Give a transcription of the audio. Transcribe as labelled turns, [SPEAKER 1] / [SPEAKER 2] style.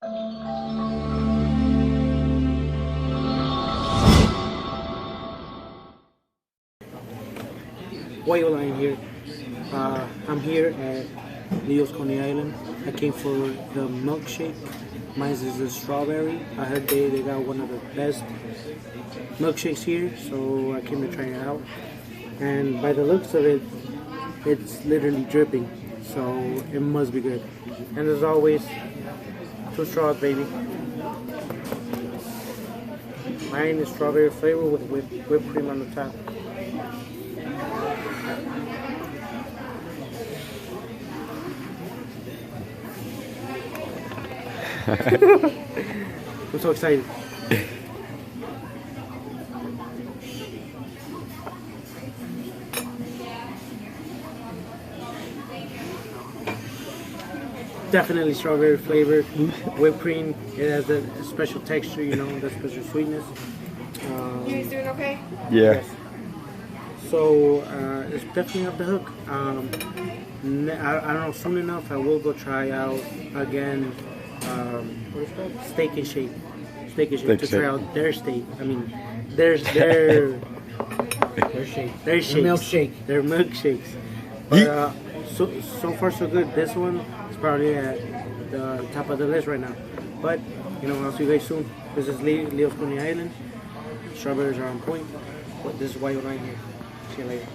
[SPEAKER 1] While I'm here, I'm here at Leo's Coney Island. I came for the milkshake. Mine is the strawberry. I heard they got one of the best milkshakes here, so I came to try it out. And by the looks of it, it's literally dripping, so it must be good. And as always, 2 straws, baby. Mine is strawberry flavor with whipped cream on the top. I'm so excited. Definitely strawberry flavor, whipped cream. It has a special texture, you know, that special sweetness.
[SPEAKER 2] You guys doing okay?
[SPEAKER 3] Yeah.
[SPEAKER 1] Yes. So it's definitely off the hook. I don't know. Soon enough, I will go try out again. What is it called? Steak and Shake. Steak and Shake to try out their steak. I mean, their shake. Their shakes.
[SPEAKER 2] Milkshake.
[SPEAKER 1] Their milkshakes. But so far so good. This one is probably at the top of the list right now. But you know, I'll see you guys soon. This is Leo's Coney Island. Strawberries are on point. But this is why you're right here. See you later.